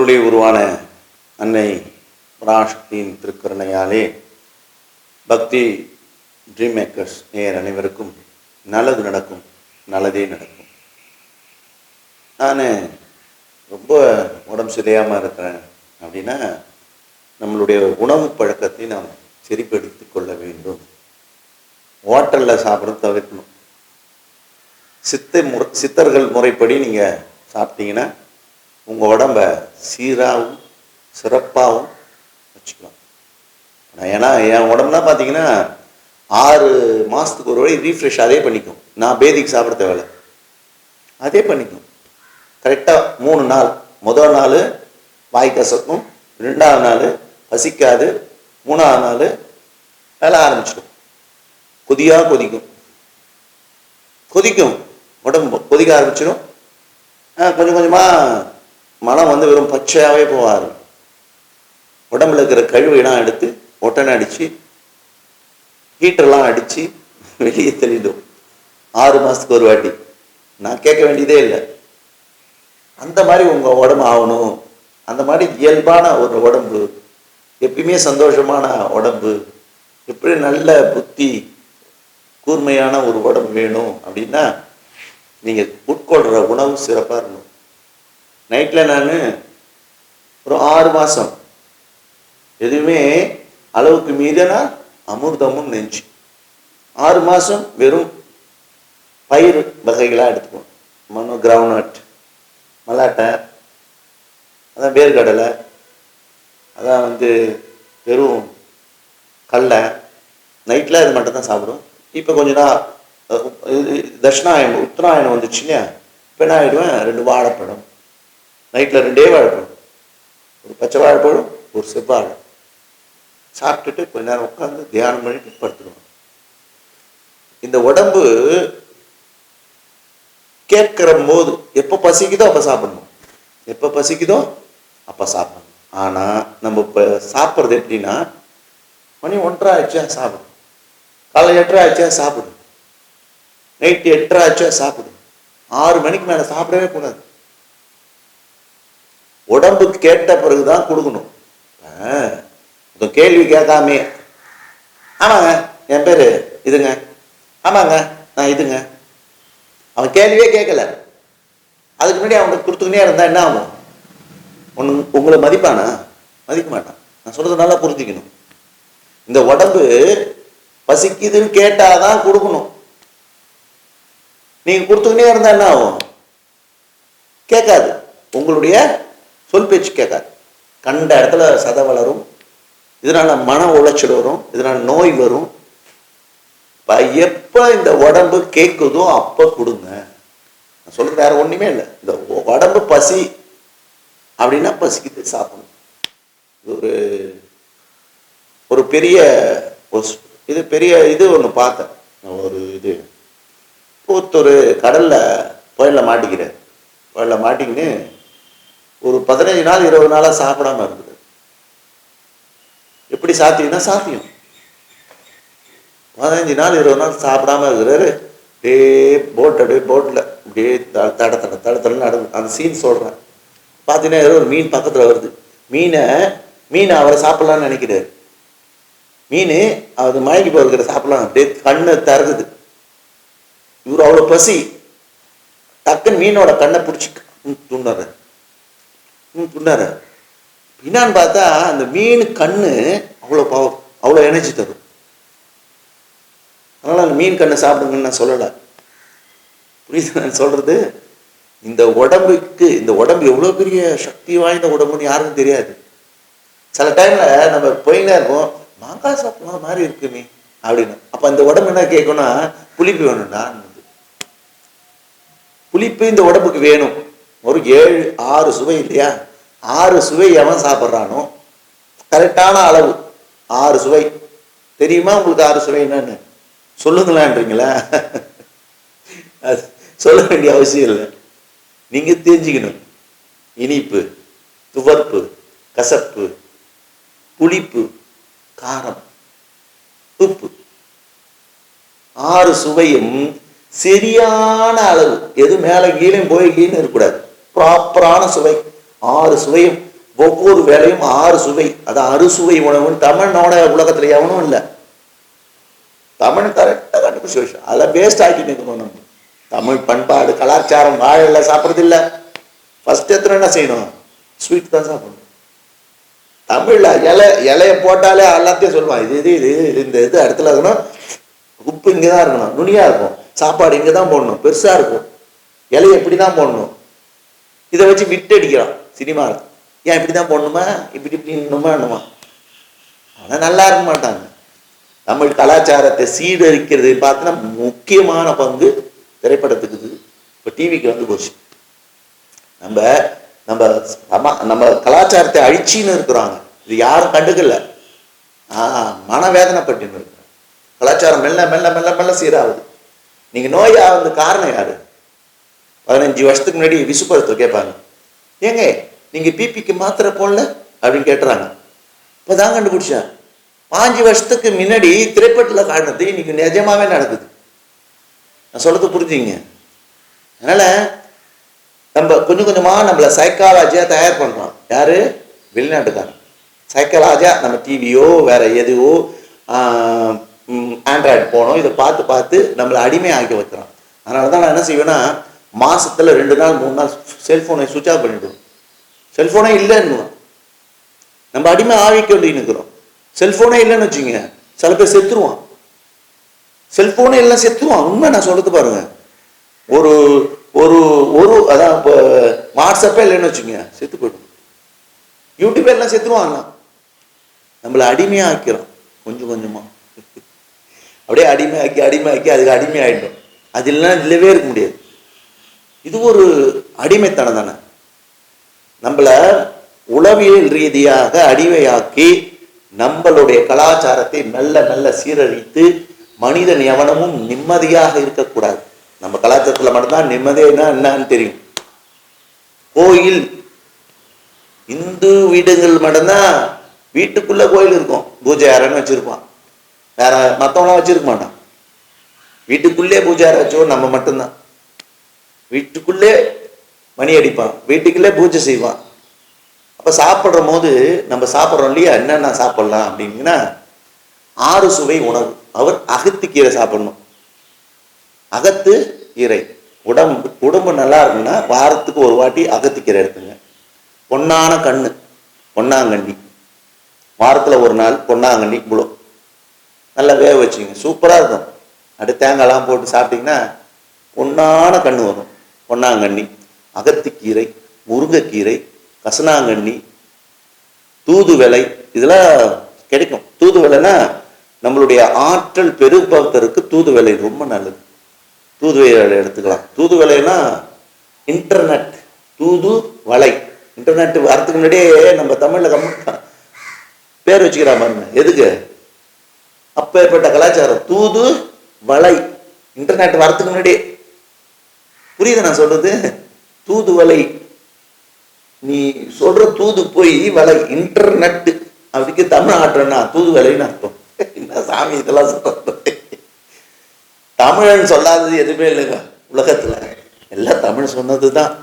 அருளே உருவான அன்னை பராசக்தியின் திருக்கருணையாலே பக்தி ட்ரீம் மேக்கர்ஸ் நேயர் அனைவருக்கும் நல்லது நடக்கும், நல்லதே நடக்கும். நான் ரொம்ப உடம்பு சரியாமல் இருக்கிறேன் அப்படின்னா நம்மளுடைய உணவு பழக்கத்தை நாம் சரிப்படுத்தி கொள்ள வேண்டும். ஹோட்டலில் சாப்பிட்றது தவிர்க்கணும். சித்தர்கள் முறைப்படி நீங்கள் சாப்பிட்டீங்கன்னா உங்கள் உடம்ப சீராகவும் சிறப்பாகவும் வச்சுக்கலாம். ஏன்னா என் உடம்புலாம் பார்த்தீங்கன்னா 6 மாதத்துக்கு ஒரு வழி ரீஃப்ரெஷ் அதே பண்ணிக்கும். நான் பேதிக்கு சாப்பிட தேவையில்லை, அதே பண்ணிக்கும். கரெக்டாக 3 நாள், முதல் நாள் வாய் கசக்கும், 2ஆவது நாள் பசிக்காது, 3ஆவது நாள் வேலை ஆரம்பிச்சிடும். கொதிக்கும் உடம்பு கொதிக்க ஆரம்பிச்சிடும். கொஞ்சம் கொஞ்சமாக மனம் வெறும் பச்சையாகவே போவார். உடம்புல இருக்கிற கழிவுலாம் எடுத்து ஒட்டனை அடித்து ஹீட்டர்லாம் அடித்து வெளியே தெளிடும். 6 மாதத்துக்கு ஒரு வாட்டி. நான் கேட்க வேண்டியதே இல்லை. அந்த மாதிரி உங்கள் உடம்பு ஆகணும். அந்த மாதிரி இயல்பான ஒரு உடம்பு, எப்பயுமே சந்தோஷமான உடம்பு, எப்படி நல்ல புத்தி கூர்மையான ஒரு உடம்பு வேணும் அப்படின்னா நீங்கள் உட்கொள்கிற உணவு சிறப்பாக இருக்கணும். நைட்டில் நான் ஒரு 6 மாதம் எதுவுமே அளவுக்கு மீறினா அமிர்தமும் நெஞ்சு. 6 மாதம் வெறும் பயிர் வகைகளாக எடுத்துக்குவோம். கிரவுண்ட்நட், மல்லாட்டை, அதான் வேர்க்கடலை, அதான் வெறும் கடலை. நைட்டில் அது மட்டும் தான் சாப்பிடுவோம். இப்போ கொஞ்ச நாள் தட்சிணாயனம் உத்தராயணம் வந்துச்சு இல்லையா, இப்போ என்ன ஆகிடுவேன், 2 வாழைப்பழம் நைட்டில், 2 வாழைப்பழம், ஒரு பச்சை வாழைப்பழம், ஒரு செவ்வாழை சாப்பிட்டுட்டு கொஞ்ச நேரம் உட்காந்து தியானம் பண்ணிட்டு படுத்துடுவோம். இந்த உடம்பு கேட்கிற போது எப்போ பசிக்குதோ அப்போ சாப்பிடணும், எப்போ பசிக்குதோ அப்போ சாப்பிடணும். ஆனால் நம்ம இப்போ சாப்பிட்றது எப்படின்னா, மணி 1:30 ஆயிடுச்சா சாப்பிடும், காலை 8:30 ஆயிடுச்சா சாப்பிடும், நைட்டு 8:30 ஆச்சா சாப்பிடும். 6 மணிக்கு மேலே சாப்பிடவே கூடாது. உடம்புக்கு கேட்ட பிறகுதான் கொடுக்கணும். கேள்வி கேட்காமே, ஆமாங்க என் பேர் இதுங்க, ஆமாங்க நான் இதுங்க, அவன் கேள்வியே கேட்கல, அதுக்கு முன்னாடி அவனுக்கு கொடுத்துக்கினே இருந்தா என்ன ஆகும்? உங்களை மதிப்பானா? மதிக்க மாட்டான். நான் சொல்றது நல்லா புரிஞ்சுக்கணும். இந்த உடம்பு பசிக்குதுன்னு கேட்டாதான் கொடுக்கணும். நீங்க கொடுத்துக்கினே இருந்தா என்ன ஆகும்? கேட்காது, உங்களுடைய சொல் பேச்சு கேட்காது. கண்ட இடத்துல சதை வளரும், இதனால மன உளைச்சல் வரும், இதனால நோய் வரும். எப்ப இந்த உடம்பு கேட்குதோ அப்ப கொடுங்க. நான் சொல்றது வேற ஒண்ணுமே இல்லை. இந்த உடம்பு பசி அப்படின்னா பசிக்குது சாப்பிடணும். ஒரு பெரிய இது ஒன்று பார்த்தேன். ஒரு இது ஒருத்தர் கடல்ல புயல்ல மாட்டிக்கிறார். புயல்ல மாட்டிக்கின்னு ஒரு 15 நாள் 20 நாளா சாப்பிடாம இருக்குது. எப்படி சாத்தியம்னா சாத்தியம். 15 நாள் 20 நாள் சாப்பிடாம இருக்கிறாரு. அப்படியே போட்டில் அப்படியே தடத்தடன்னு நடக்கும். அந்த சீன் சொல்றேன். பார்த்தீங்கன்னா ஒரு மீன் பக்கத்தில் வருது. மீனை அவரை சாப்பிடலான்னு நினைக்கிறாரு. மீன் அது மயங்கி போகிற சாப்பிடலாம், அப்படியே கண்ணை திறக்குது. இவர் அவ்வளோ பசி, டக்குன்னு மீனோட கண்ணை பிடிச்சி துண்டாரு. என்னான்னு பார்த்தா அந்த மீன் கண்ணு அவ்வளோ பவர், அவ்வளோ எனர்ஜி தரும். அதனால அந்த மீன் கண்ணை சாப்பிடுங்கன்னு நான் சொல்லலை. புரியுது நான் சொல்றது? இந்த உடம்பு எவ்வளோ பெரிய சக்தி வாய்ந்த உடம்புன்னு யாருக்கும் தெரியாது. சில டைம்ல நம்ம போயினே இருப்போம், மாங்காய் சாப்பிடலாம் மாதிரி இருக்குமே அப்படின்னு. அப்ப இந்த உடம்பு என்ன கேட்கும்னா, புளிப்பு வேணும்டா. புளிப்பு இந்த உடம்புக்கு வேணும். ஒரு 7-6 சுவை இல்லையா, 6 சுவை எவன் சாப்பிட்றானோ, கரெக்டான அளவு 6 சுவை. தெரியுமா உங்களுக்கு 6 சுவை என்னன்னு? சொல்லுங்களான்றீங்களா? அது சொல்ல வேண்டிய அவசியம் இல்லை, நீங்க தெரிஞ்சுக்கணும். இனிப்பு, துவர்ப்பு, கசப்பு, புளிப்பு, காரம், உப்பு, 6 சுவையும் சரியான அளவு. எது மேல கீழே போய் கீழே இருக்கக்கூடாது. ப்ராப்பரான சுவை. 6 சுவையும் ஒவ்வொரு வேலையும் 6 சுவை, அதான் அறுசுவை உணவுன்னு தமிழ்னோட உலகத்துல எவனும் இல்லை. தமிழ் கரெக்டாக கண்டுபிடிச்ச விஷயம். அதெல்லாம் வேஸ்ட் ஆக்கி நிற்கணும். நம்ம தமிழ் பண்பாடு கலாச்சாரம் வாழை சாப்பிட்றது இல்லை. ஃபர்ஸ்ட் எத்தனை என்ன செய்யணும்? ஸ்வீட் தான் சாப்பிடணும். தமிழ்ல இலைய போட்டாலே எல்லாத்தையும் சொல்லுவான், இது இந்த இடத்துல இருக்கணும், உப்பு இங்கதான் இருக்கணும், நுனியா இருக்கும், சாப்பாடு இங்கதான் போடணும், பெருசா இருக்கும், இலையை எப்படிதான் போடணும். இதை வச்சு விட்டு அடிக்கிறான் சினிமா. ஏன் இப்படிதான் போடணுமா, இப்படின்னுமா என்னமா? ஆனா நல்லா இருக்க மாட்டாங்க. தமிழ் கலாச்சாரத்தை சீரழிக்கிறது பார்த்தீங்கன்னா முக்கியமான பங்கு திரைப்படத்துக்கு. இப்போ டிவிக்கு வந்து போச்சு. நம்ம நம்ம நம்ம கலாச்சாரத்தை அழிச்சின்னு இருக்கிறாங்க. இது யாரும் கண்டுக்கல. மனவேதனைப்பட்டு இருக்கிறாங்க. கலாச்சாரம் மெல்ல மெல்ல மெல்ல மெல்ல சீராகுது. நீங்க நோயாவது காரணம் யாரு? 15 வருஷத்துக்கு முன்னாடி விசுப்பரத்தை கேட்பாங்க, ஏங்க நீங்க பிபிக்கு மாத்திரை போடல அப்படின்னு கேட்டுறாங்க. இப்பதான் கண்டுபிடிச்சேன். 5 வருஷத்துக்கு முன்னாடி திரைப்படத்தில் காட்டினது இன்னைக்கு நிஜமாவே நடக்குது. நான் சொல்றது புரிஞ்சுங்க. அதனால நம்ம கொஞ்சம் கொஞ்சமா நம்மள சைக்காலஜியா தயார் பண்றோம். யாரு? வெளிநாட்டுக்காரன். சைக்காலஜியா நம்ம டிவியோ வேற எதுவோ ஆண்ட்ராய்டு போனோம் இதை பார்த்து பார்த்து நம்மளை அடிமை ஆக்கி வைக்கிறோம். அதனாலதான் நான் என்ன செய்வேன்னா, மாசத்துல 2 நாள் 3 நாள் செல்போனை சுவிட்ச் ஆஃப் பண்ணிடுவோம். செல்போனே இல்லைன்னு நம்ம அடிமை ஆவிக்க வேண்டி நிற்கிறோம். செல்போனே இல்லைன்னு வச்சுங்க, சில பேர் செத்துருவான். செல்போனே எல்லாம் செத்துருவான். உண்மை நான் சொல்றது பாருங்க. ஒரு ஒரு ஒரு அதான் இப்போ வாட்ஸ்அப்பே இல்லைன்னு வச்சுங்க, செத்து போயிடும். யூடியூப் எல்லாம் செத்துருவாங்க. நம்மளை அடிமையா ஆக்கிறோம் கொஞ்சம் கொஞ்சமா. அப்படியே அடிமையாக்கி அதுக்கு அடிமையாயிடும். அது இல்லைன்னா இல்லவே இருக்க முடியாது. இது ஒரு அடிமைத்தனம் தானே. நம்மள உளவியல் ரீதியாக அடிமையாக்கி நம்மளுடைய கலாச்சாரத்தை மெல்ல மெல்ல சீரழித்து மனிதன் எவனமும் நிம்மதியாக இருக்கக்கூடாது. நம்ம கலாச்சாரத்தில் மட்டும்தான் நிம்மதினா என்னன்னு தெரியும். கோயில் இந்து வீடுகள் மட்டும்தான் வீட்டுக்குள்ள கோயில் இருக்கும், பூஜை அறைன்னு வச்சிருப்பான். வேற மற்றவங்களாம் வச்சிருக்க மாட்டான். வீட்டுக்குள்ளே பூஜை அறை வச்சோம் நம்ம மட்டும்தான். வீட்டுக்குள்ளே மணி அடிப்பான், வீட்டுக்குள்ளே பூஜை செய்வான். அப்ப சாப்பிட்ற போது நம்ம சாப்பிட்றோம் இல்லையா, என்னென்ன சாப்பிடலாம் அப்படின்னா 6 சுவை உணவு. அவர் அகத்திக்கீரை சாப்பிடணும். அகத்து கீரை உடம்பு நல்லா இருக்குன்னா வாரத்துக்கு ஒரு வாட்டி அகத்திக்கீரை எடுத்துங்க. பொன்னான கண்ணு பொன்னாங்கண்ணி, வாரத்துல ஒரு நாள் பொன்னாங்கண்ணி இவ்வளோ நல்லா வேக வச்சுங்க, சூப்பரா இருக்கும். அடுத்து தேங்காய்லாம் போட்டு சாப்பிட்டீங்கன்னா பொன்னான கண்ணு வரும். பொன்னாங்கண்ணி, அகத்திக்கீரை, முருங்கைக்கீரை, கசனாங்கண்ணி, தூதுவளை, இதெல்லாம் கிடைக்கும். தூதுவளைனா நம்மளுடைய ஆற்றல் பெரும்பக்தருக்கு தூதுவளை ரொம்ப நல்லது. தூதுவளை எடுத்துக்கலாம். தூதுவளைனா இன்டர்நெட், தூது வலை. இன்டர்நெட் வரத்துக்கு முன்னாடியே நம்ம தமிழ்ல பேர் வச்சுக்கிறா பாருங்க. எதுக்கு? அப்பேற்பட்ட கலாச்சாரம் தூது வலை. இன்டர்நெட் வரத்துக்கு முன்னாடியே புரியுது நான் சொல்றது. தூது வலை, நீ சொல்ற தூது போய் வலை, இன்டர்நெட் அதுக்கு தமிழ் ஆற்றன்னா தூது வலைன்னு அர்த்தம். என்ன சாமி இதெல்லாம் சொல்றது? தமிழன் சொல்லாதது எதுவுமே இல்லைங்க உலகத்துல, எல்லாம் தமிழ் சொன்னதுதான்.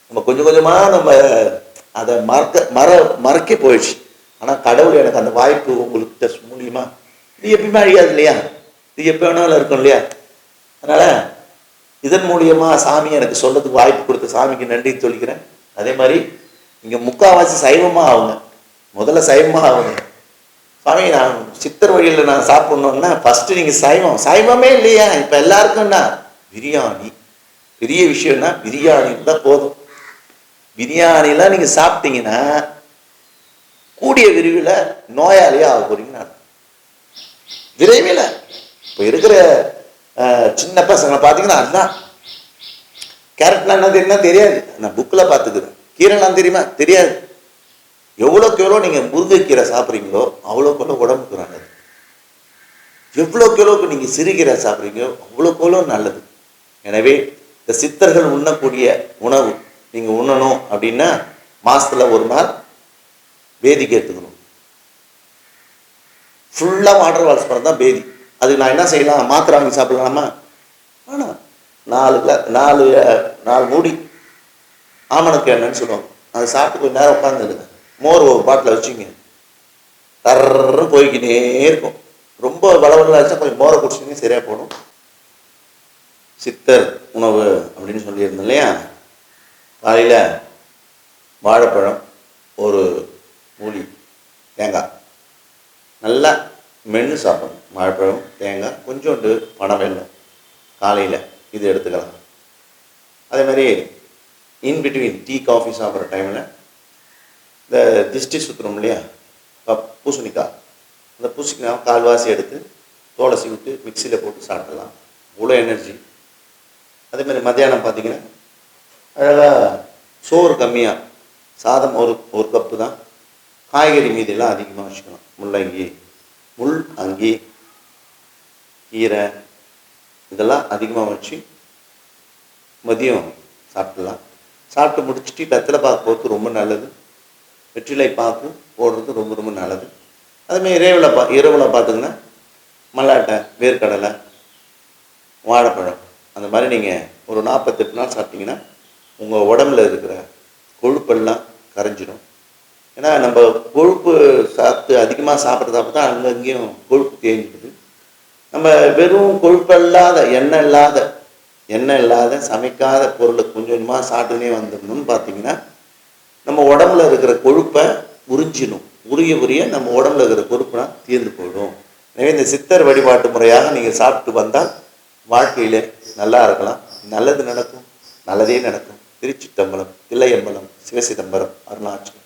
நம்ம கொஞ்சம் கொஞ்சமா நம்ம அதை மறக்க போயிடுச்சு. ஆனா கடவுள் எனக்கு அந்த வாய்ப்பு உங்களுக்கு மூலியமா, இது எப்பயுமே அழியாது இல்லையா, இது எப்ப வேணாலும் இருக்கும் இல்லையா. அதனால இதன் மூலியமா சாமி எனக்கு சொல்றதுக்கு வாய்ப்பு கொடுத்த சாமிக்கு நன்றி சொல்லிக்கிறேன். அதே மாதிரி இங்க முக்காவாசி சைவமா ஆகுங்க. முதல்ல சைவமா ஆகுங்க. சாமி நான் சித்தர் வழியில் நான் சாப்பிடணும்னா ஃபர்ஸ்ட் நீங்க சைவம். சைவமே இல்லையா இப்ப எல்லாருக்கும்னா பிரியாணி. பெரிய விஷயம்னா பிரியாணி தான் போதும். பிரியாணிலாம் நீங்க சாப்பிட்டீங்கன்னா கூடிய விரைவில் நோயாளியா ஆக போறீங்க. விரைவில் இப்போ இருக்கிற சின்ன பசங்களை பார்த்தீங்கன்னா அதுதான். கேரட்லாம் என்ன தெரியுமா தெரியாது, நான் புக்கில் பார்த்துக்கிறேன். கீரைலாம் தெரியுமா தெரியாது. எவ்வளோக்கு எவ்வளோ நீங்கள் முருங்கைக்கீரை சாப்பிட்றீங்களோ அவ்வளோக்கு எவ்வளோ உடம்புக்கு நல்லது. எவ்வளோக்கு எவ்வளோக்கு நீங்கள் சிறுகீரை சாப்பிட்றீங்களோ அவ்வளோக்கு எவ்வளோ நல்லது. எனவே இந்த சித்தர்கள் உண்ணக்கூடிய உணவு நீங்கள் உண்ணணும் அப்படின்னா மாசத்துல ஒரு நாள் பேதிக்கு எடுத்துக்கணும். ஃபுல்லாக வாட்டர் வால்ஸ் பண்ண தான் பேதி. அதுக்கு நான் என்ன செய்யலாம், மாத்திரை வாங்கி சாப்பிடலாமா? ஆனால் 4 மூடி ஆமணக்கு எண்ணெய்ன்னு சொல்லுவாங்க. அதை சாப்பிட்டு கொஞ்சம் நேரம் உட்காந்துடுங்க. மோர் ஒரு பாட்டில் வச்சுங்க, தர்றன்னு போய்க்கிட்டே இருக்கும். ரொம்ப வளவலாச்சா கொஞ்சம் மோரை குடிச்சிங்க சரியாக போடும். சித்தர் உணவு அப்படின்னு சொல்லியிருந்தோம் இல்லையா? காலையில் வாழைப்பழம், ஒரு மூலி, தேங்காய் நல்லா மென்று சாப்பிடணும். வாழைப்பழம், தேங்காய், கொஞ்சோண்டு பனை வெல்லம் காலையில் இது எடுத்துக்கலாம். அதே மாதிரி இன்பிட்வீன் டீ காஃபி சாப்பிட்ற டைமில் இந்த திஷ்டி சுற்றுறோம் இல்லையா, பூசணிக்காய், அந்த பூசணிக்காய் கால்வாசி எடுத்து தோலை சீவிட்டு மிக்சியில் போட்டு சாப்பிடலாம். இவ்வளோ எனர்ஜி. அதேமாதிரி மத்தியானம் பார்த்திங்கன்னா அழகாக சோறு கம்மியாக, சாதம் ஒரு கப்பு தான், காய்கறி மீதெல்லாம் அதிகமாக வச்சுக்கணும். முள் அங்கி, கீரை இதெல்லாம் அதிகமாக வச்சு மதியம் சாப்பிடலாம். சாப்பிட்டு முடிச்சுட்டு வெத்தலை பாக்கு போகிறது ரொம்ப நல்லது. வெற்றிலை பாக்கு போடுறது ரொம்ப ரொம்ப நல்லது. அதுமாதிரி இரவில் பார்த்திங்கன்னா மல்லாட்டை, வேர்க்கடலை, வாழைப்பழம் அந்த மாதிரி நீங்கள் ஒரு 48 நாள் சாப்பிட்டிங்கன்னா உங்கள் உடம்புல இருக்கிற கொழுப்பெல்லாம் கரைஞ்சிடும். ஏன்னா நம்ம கொழுப்பு அதிகமாக சாப்பிட்றதாப்ப தான் அங்கங்கேயும் கொழுப்பு தேங்கிடுது. நம்ம வெறும் கொழுப்பல்லாத எண்ணெய் இல்லாத சமைக்காத பொருளை கொஞ்சம் கொஞ்சமாக சாப்பிட்டுனே வந்துடணும்னு பார்த்தீங்கன்னா நம்ம உடம்புல இருக்கிற கொழுப்பை உரிய நம்ம உடம்புல இருக்கிற கொழுப்புனா தீர்ந்து போயிடும். எனவே இந்த சித்தர் வழிபாட்டு முறையாக நீங்கள் சாப்பிட்டு வந்தால் வாழ்க்கையில் நல்லா இருக்கலாம். நல்லது நடக்கும், நல்லதே நடக்கும். திருச்சிற்றம்பலம், தில்லையம்பலம், சிவசிதம்பரம், அருணாச்சலம்.